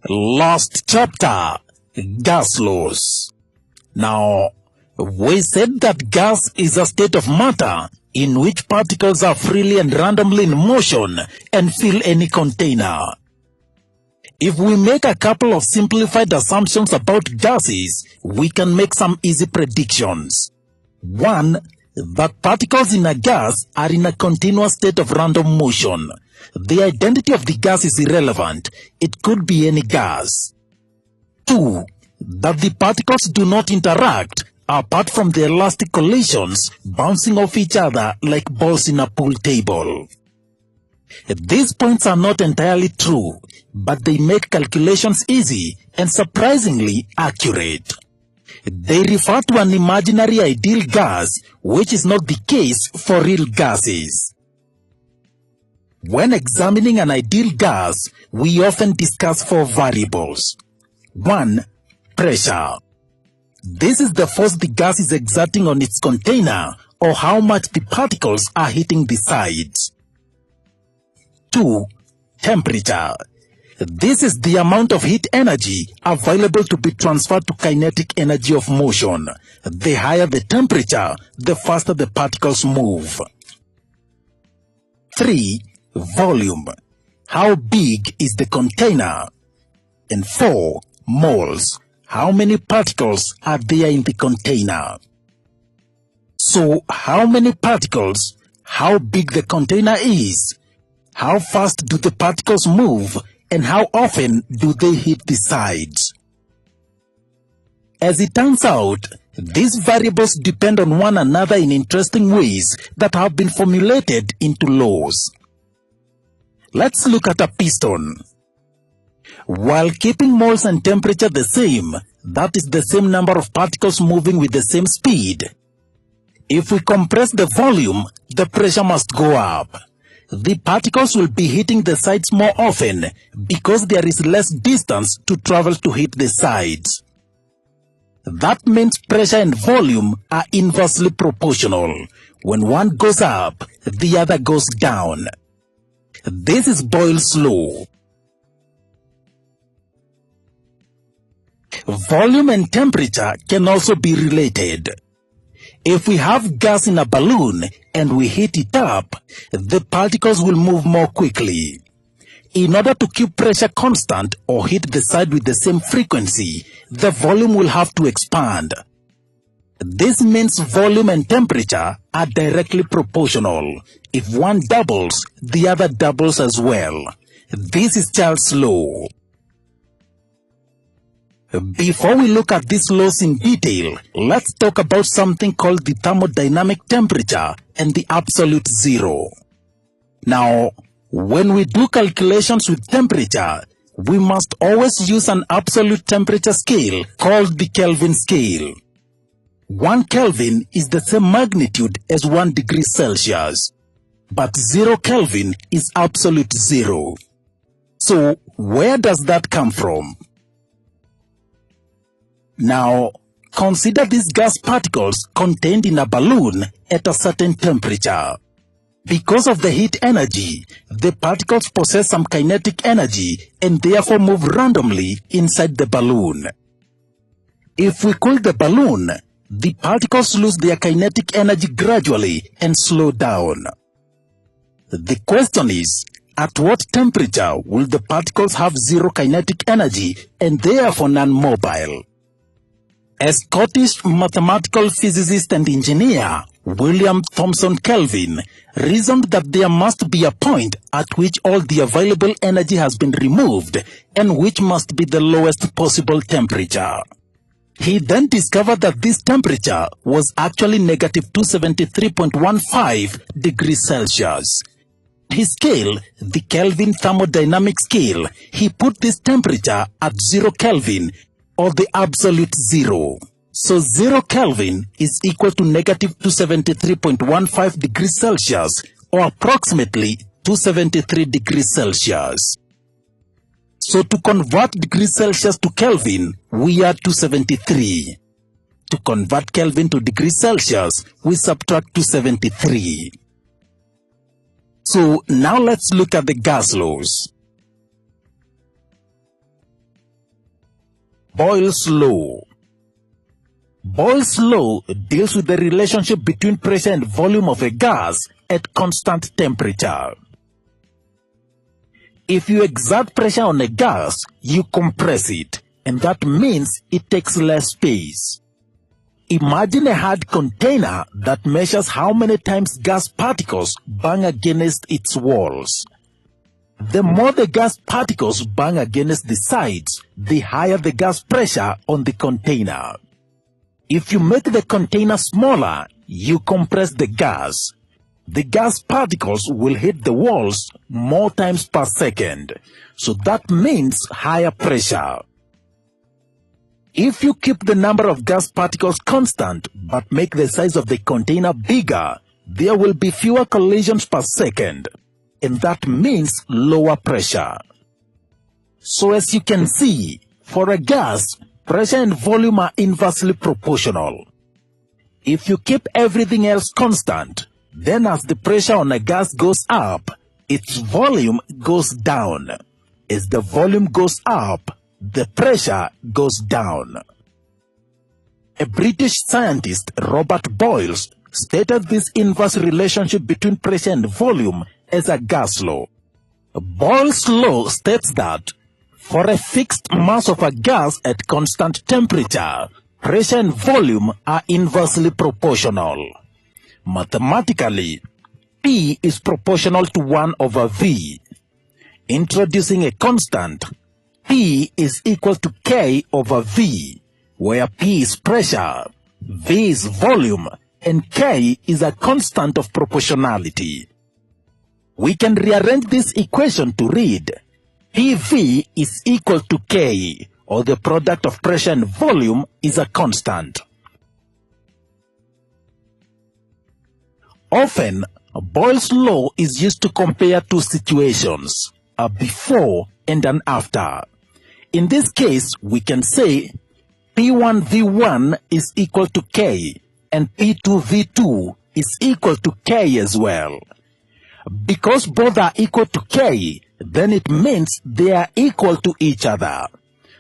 Last chapter, gas laws. Now, we said that gas is a state of matter in which particles are freely and randomly in motion and fill any container. If we make a couple of simplified assumptions about gases, we can make some easy predictions. 1. That particles in a gas are in a continuous state of random motion. The identity of the gas is irrelevant. It could be any gas. 2. That the particles do not interact apart from the elastic collisions bouncing off each other like balls in a pool table. These points are not entirely true, but they make calculations easy and surprisingly accurate. They refer to an imaginary ideal gas, which is not the case for real gases. When examining an ideal gas, we often discuss 4 variables. 1. Pressure. This is the force the gas is exerting on its container, or how much the particles are hitting the sides. 2. Temperature. This is the amount of heat energy available to be transferred to kinetic energy of motion. The higher the temperature, the faster the particles move. 3. Volume. How big is the container? And 4. Moles. How many particles are there in the container? So, how many particles, how big the container is, how fast do the particles move, and how often do they hit the sides? As it turns out, these variables depend on one another in interesting ways that have been formulated into laws. Let's look at a piston. While keeping moles and temperature the same, that is the same number of particles moving with the same speed. If we compress the volume, the pressure must go up. The particles will be hitting the sides more often because there is less distance to travel to hit the sides. That means pressure and volume are inversely proportional. When one goes up, the other goes down. This is Boyle's law. Volume and temperature can also be related. If we have gas in a balloon and we heat it up, the particles will move more quickly. In order to keep pressure constant or hit the side with the same frequency, the volume will have to expand. This means volume and temperature are directly proportional. If one doubles, the other doubles as well. This is Charles' law. Before we look at these laws in detail, let's talk about something called the thermodynamic temperature and the absolute zero. Now, when we do calculations with temperature, we must always use an absolute temperature scale called the Kelvin scale. 1 Kelvin is the same magnitude as 1 degree Celsius, but 0 Kelvin is absolute zero. So, where does that come from? Now, consider these gas particles contained in a balloon at a certain temperature. Because of the heat energy, the particles possess some kinetic energy and therefore move randomly inside the balloon. If we cool the balloon, the particles lose their kinetic energy gradually and slow down. The question is, at what temperature will the particles have zero kinetic energy and therefore non-mobile? A Scottish mathematical physicist and engineer, William Thomson Kelvin, reasoned that there must be a point at which all the available energy has been removed and which must be the lowest possible temperature. He then discovered that this temperature was actually negative 273.15 degrees Celsius. His scale, the Kelvin thermodynamic scale, he put this temperature at 0 Kelvin, or the absolute zero. So 0 Kelvin is equal to negative 273.15 degrees Celsius, or approximately 273 degrees Celsius. So to convert degrees Celsius to Kelvin, we add 273. To convert Kelvin to degrees Celsius, we subtract 273. So now let's look at the gas laws. Boyle's law. Boyle's law deals with the relationship between pressure and volume of a gas at constant temperature. If you exert pressure on a gas, you compress it, and that means it takes less space. Imagine a hard container that measures how many times gas particles bang against its walls. The more the gas particles bang against the sides, the higher the gas pressure on the container. If you make the container smaller, you compress the gas. The gas particles will hit the walls more times per second, so that means higher pressure. If you keep the number of gas particles constant but make the size of the container bigger, there will be fewer collisions per second, and that means lower pressure. So as you can see, for a gas, pressure and volume are inversely proportional. If you keep everything else constant, then as the pressure on a gas goes up, its volume goes down. As the volume goes up, the pressure goes down. A British scientist, Robert Boyles, stated this inverse relationship between pressure and volume as a gas law. Boyle's law states that for a fixed mass of a gas at constant temperature, pressure and volume are inversely proportional. Mathematically, P is proportional to 1 over V. Introducing a constant, P is equal to K over V, where P is pressure, V is volume, and K is a constant of proportionality. We can rearrange this equation to read PV is equal to K, or the product of pressure and volume is a constant. Often, Boyle's law is used to compare two situations, a before and an after. In this case, we can say P1V1 is equal to K and P2V2 is equal to K as well. Because both are equal to K, then it means they are equal to each other.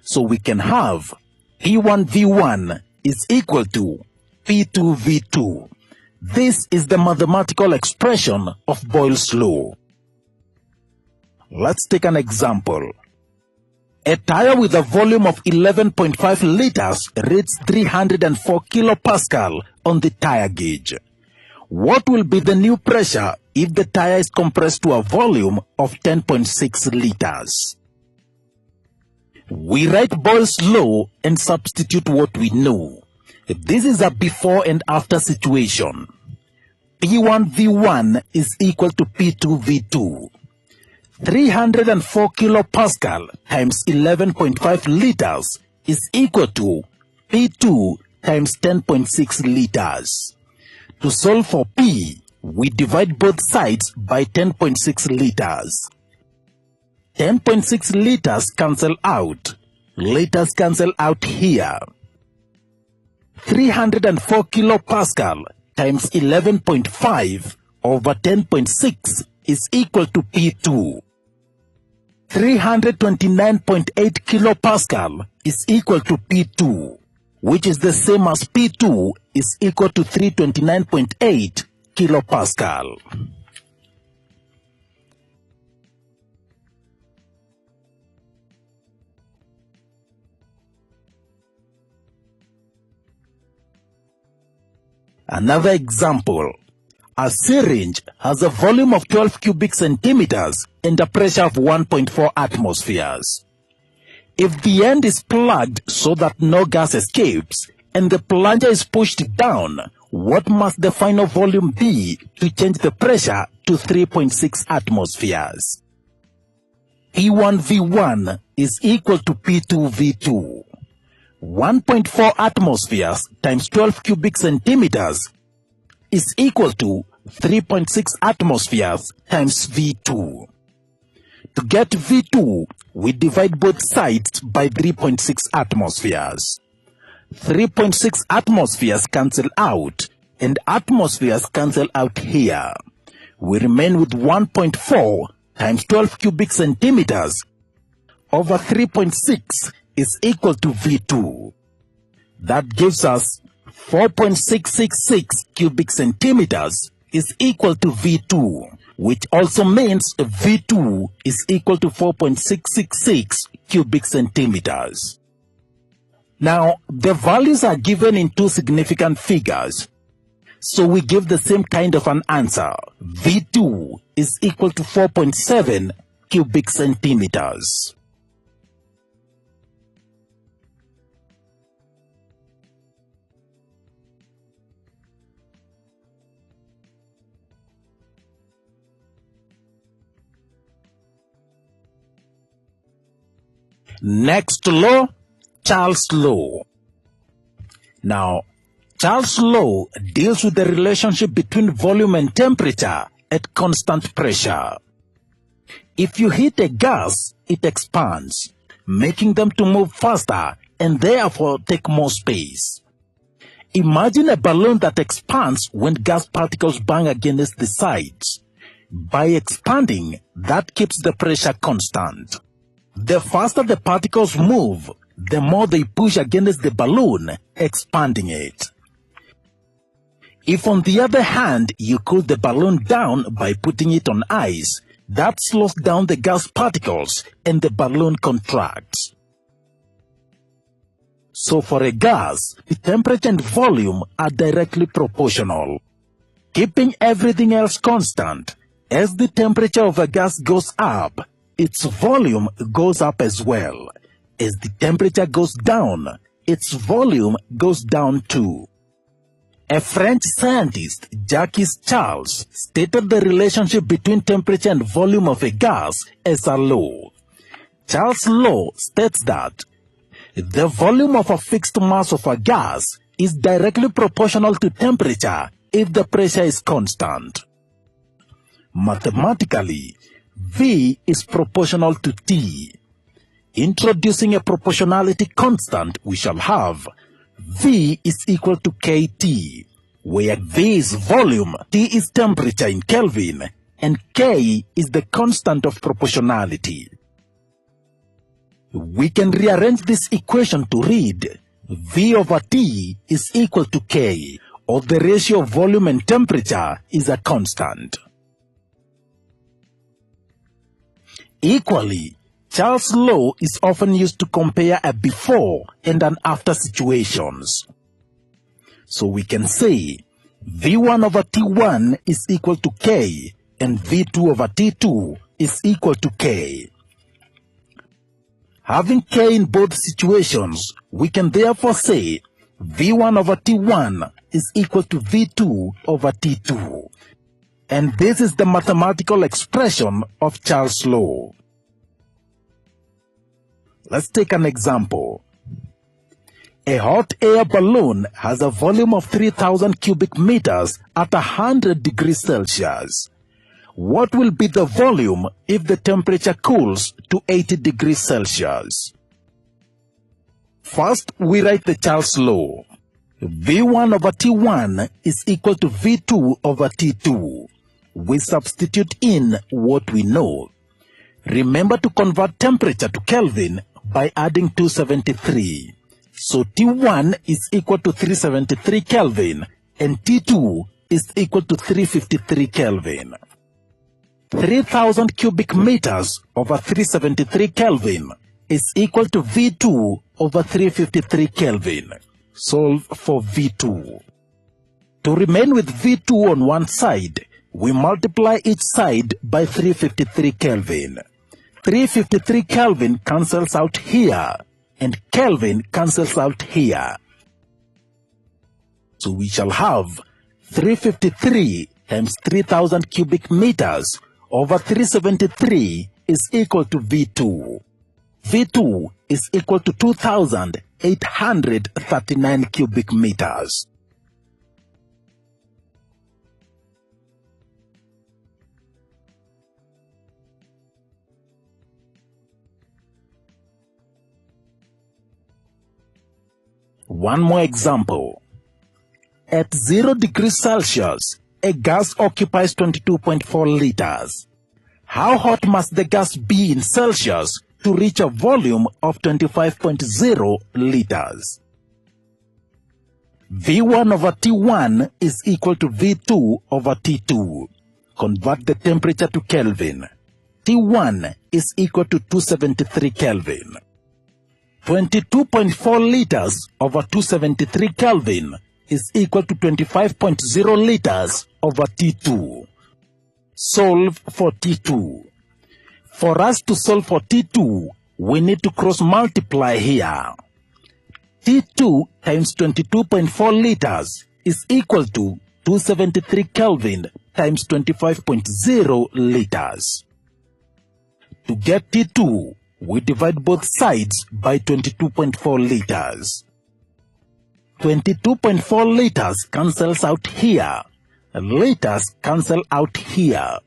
So we can have P1V1 is equal to P2V2. This is the mathematical expression of Boyle's law. Let's take an example. A tire with a volume of 11.5 liters reads 304 kilopascal on the tire gauge. What will be the new pressure if the tire is compressed to a volume of 10.6 liters? We write Boyle's law and substitute what we know. This is a before and after situation. P1V1 is equal to P2V2. 304 kilopascal times 11.5 liters is equal to P2 times 10.6 liters. To solve for P, we divide both sides by 10.6 liters. 10.6 liters cancel out. Liters cancel out here. 304 kilopascal times 11.5 over 10.6 is equal to P2. 329.8 kilopascal is equal to P2, which is the same as P2 is equal to 329.8 kilopascal. Another example. A syringe has a volume of 12 cubic centimeters and a pressure of 1.4 atmospheres. If the end is plugged so that no gas escapes and the plunger is pushed down, what must the final volume be to change the pressure to 3.6 atmospheres? P1V1 is equal to P2V2. 1.4 atmospheres times 12 cubic centimeters is equal to 3.6 atmospheres times V2. To get V2, we divide both sides by 3.6 atmospheres. 3.6 atmospheres cancel out, and atmospheres cancel out here. We remain with 1.4 times 12 cubic centimeters over 3.6 is equal to V2. That gives us 4.666 cubic centimeters is equal to V2, which also means V2 is equal to 4.666 cubic centimeters. Now, the values are given in two significant figures, so we give the same kind of an answer. V2 is equal to 4.7 cubic centimeters. Next law, Charles' law. Now, Charles' law deals with the relationship between volume and temperature at constant pressure. If you heat a gas, it expands, making them to move faster and therefore take more space. Imagine a balloon that expands when gas particles bang against the sides. By expanding, that keeps the pressure constant. The faster the particles move, the more they push against the balloon, expanding it. If on the other hand, you cool the balloon down by putting it on ice, that slows down the gas particles and the balloon contracts. So for a gas, the temperature and volume are directly proportional. Keeping everything else constant, as the temperature of a gas goes up, its volume goes up as well. As the temperature goes down, its volume goes down too. A French scientist, Jacques Charles, stated the relationship between temperature and volume of a gas as a law. Charles' law states that the volume of a fixed mass of a gas is directly proportional to temperature if the pressure is constant. Mathematically, V is proportional to T. Introducing a proportionality constant, we shall have V is equal to KT, where V is volume, T is temperature in Kelvin, and K is the constant of proportionality. We can rearrange this equation to read V over T is equal to K, or the ratio of volume and temperature is a constant. Equally, Charles' law is often used to compare a before and an after situations. So we can say V1 over T1 is equal to K and V2 over T2 is equal to K. Having K in both situations, we can therefore say V1 over T1 is equal to V2 over T2. And this is the mathematical expression of Charles' law. Let's take an example. A hot air balloon has a volume of 3,000 cubic meters at 100 degrees Celsius. What will be the volume if the temperature cools to 80 degrees Celsius? First, we write the Charles' law. V1 over T1 is equal to V2 over T2. We substitute in what we know. Remember to convert temperature to Kelvin by adding 273. So T1 is equal to 373 Kelvin and T2 is equal to 353 Kelvin. 3,000 cubic meters over 373 Kelvin is equal to V2 over 353 Kelvin. Solve for V2. To remain with V2 on one side, we multiply each side by 353 Kelvin. 353 Kelvin cancels out here, and Kelvin cancels out here. So we shall have 353 times 3,000 cubic meters over 373 is equal to V2. V2 is equal to 2,839 cubic meters. One more example. At 0 degrees Celsius, a gas occupies 22.4 liters. How hot must the gas be in Celsius to reach a volume of 25.0 liters. V1 over T1 is equal to V2 over T2. Convert the temperature to Kelvin. T1 is equal to 273 Kelvin. 22.4 liters over 273 Kelvin is equal to 25.0 liters over T2. Solve for T2. For us to solve for T2, we need to cross multiply here. T2 times 22.4 liters is equal to 273 Kelvin times 25.0 liters. To get T2, we divide both sides by 22.4 liters. 22.4 liters cancels out here. Liters cancel out here.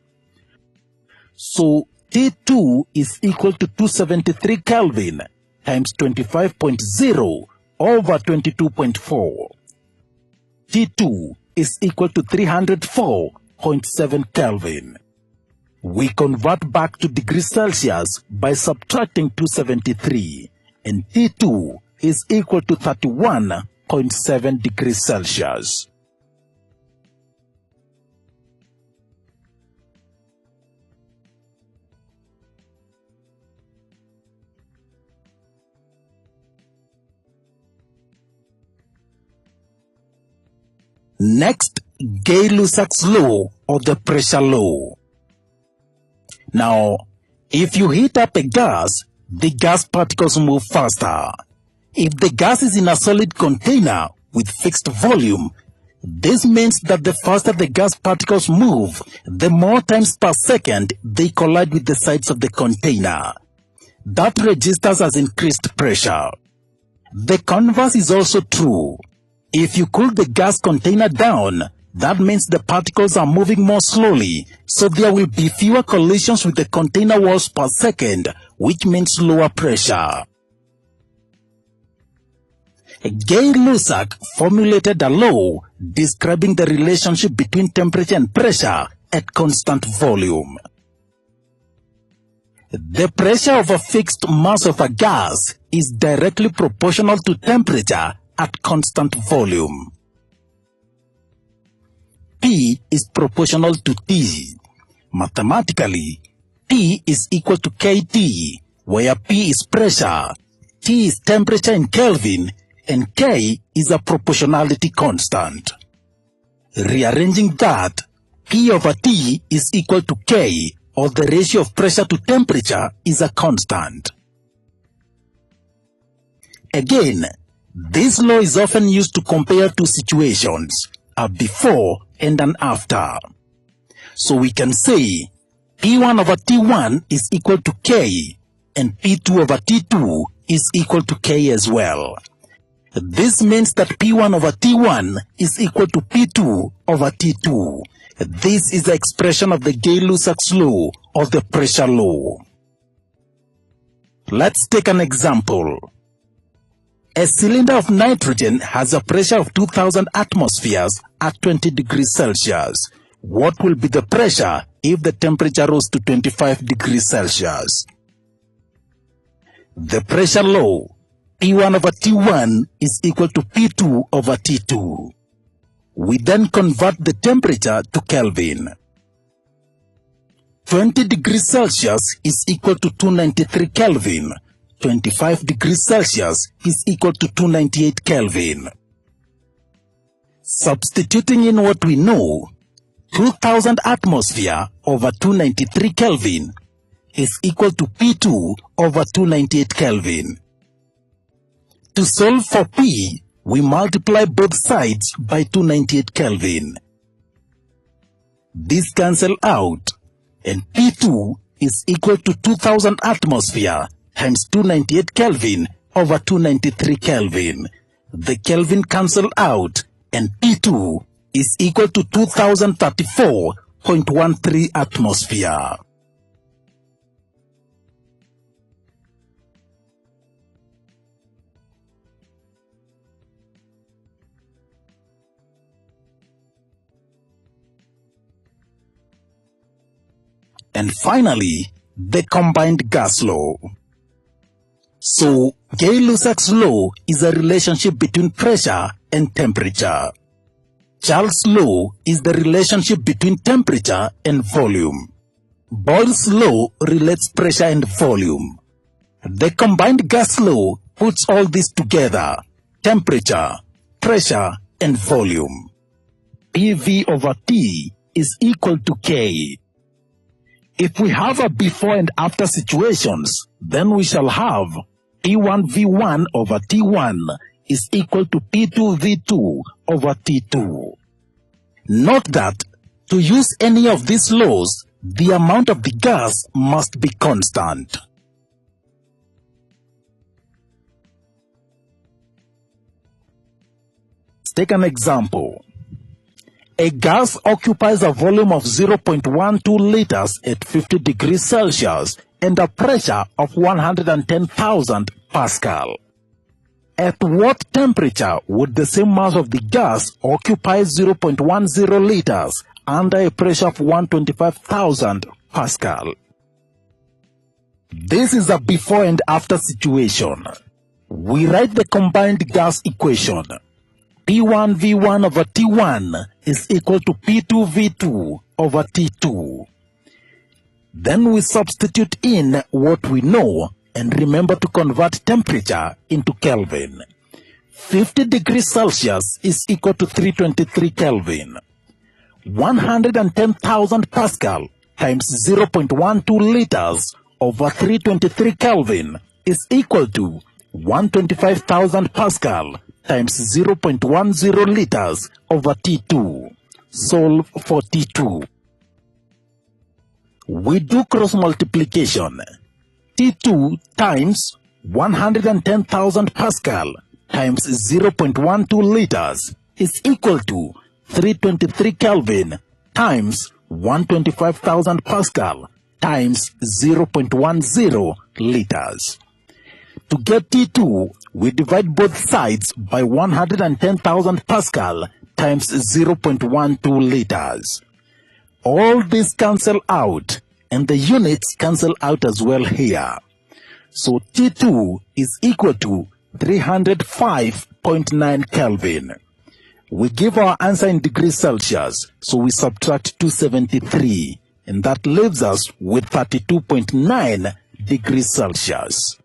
So T2 is equal to 273 Kelvin times 25.0 over 22.4. T2 is equal to 304.7 Kelvin. We convert back to degrees Celsius by subtracting 273, and T2 is equal to 31.7 degrees Celsius. Next, Gay-Lussac's law, or the pressure law. Now, if you heat up a gas, the gas particles move faster. If the gas is in a solid container with fixed volume, this means that the faster the gas particles move, the more times per second they collide with the sides of the container. That registers as increased pressure. The converse is also true. If you cool the gas container down, that means the particles are moving more slowly, so there will be fewer collisions with the container walls per second, which means lower pressure. Gay-Lussac formulated a law describing the relationship between temperature and pressure at constant volume. The pressure of a fixed mass of a gas is directly proportional to temperature at constant volume. P is proportional to T. Mathematically, P is equal to KT, where P is pressure, T is temperature in Kelvin, and K is a proportionality constant. Rearranging that, P over T is equal to K, or the ratio of pressure to temperature is a constant. Again, this law is often used to compare two situations, a before and an after. So we can say P1 over T1 is equal to K, and P2 over T2 is equal to K as well. This means that P1 over T1 is equal to P2 over T2. This is the expression of the Gay-Lussac's law, or the pressure law. Let's take an example. A cylinder of nitrogen has a pressure of 2000 atmospheres at 20 degrees Celsius. What will be the pressure if the temperature rose to 25 degrees Celsius? The pressure law, P1 over T1 is equal to P2 over T2. We then convert the temperature to Kelvin. 20 degrees Celsius is equal to 293 Kelvin. 25 degrees Celsius is equal to 298 Kelvin. Substituting in what we know, 2000 atmosphere over 293 Kelvin is equal to P2 over 298 Kelvin. To solve for P, we multiply both sides by 298 Kelvin. This cancel out, and P2 is equal to 2000 atmosphere times 298 Kelvin over 293 Kelvin. The Kelvin cancel out, and P2 is equal to 2034.13 atmosphere. And finally, the combined gas law. So, Gay-Lussac's law is a relationship between pressure and temperature. Charles' law is the relationship between temperature and volume. Boyle's law relates pressure and volume. The combined gas law puts all this together: temperature, pressure, and volume. PV over T is equal to K. If we have a before and after situations, then we shall have P1V1 over T1 is equal to P2V2 over T2. Note that to use any of these laws, the amount of the gas must be constant. Let's take an example. A gas occupies a volume of 0.12 liters at 50 degrees Celsius and a pressure of 110,000 Pascal. At what temperature would the same mass of the gas occupy 0.10 liters under a pressure of 125,000 Pascal? This is a before and after situation. We write the combined gas equation. P1V1 over T1 is equal to P2V2 over T2. Then we substitute in what we know and remember to convert temperature into Kelvin. 50 degrees Celsius is equal to 323 Kelvin. 110,000 Pascal times 0.12 liters over 323 Kelvin is equal to 125,000 Pascal times 0.10 liters over T2. Solve for T2. We do cross multiplication. T2 times 110,000 Pascal times 0.12 liters is equal to 323 Kelvin times 125,000 Pascal times 0.10 liters. To get T2, we divide both sides by 110,000 Pascal times 0.12 liters. All these cancel out, and the units cancel out as well here. So T2 is equal to 305.9 Kelvin. We give our answer in degrees Celsius, so we subtract 273, and that leaves us with 32.9 degrees Celsius.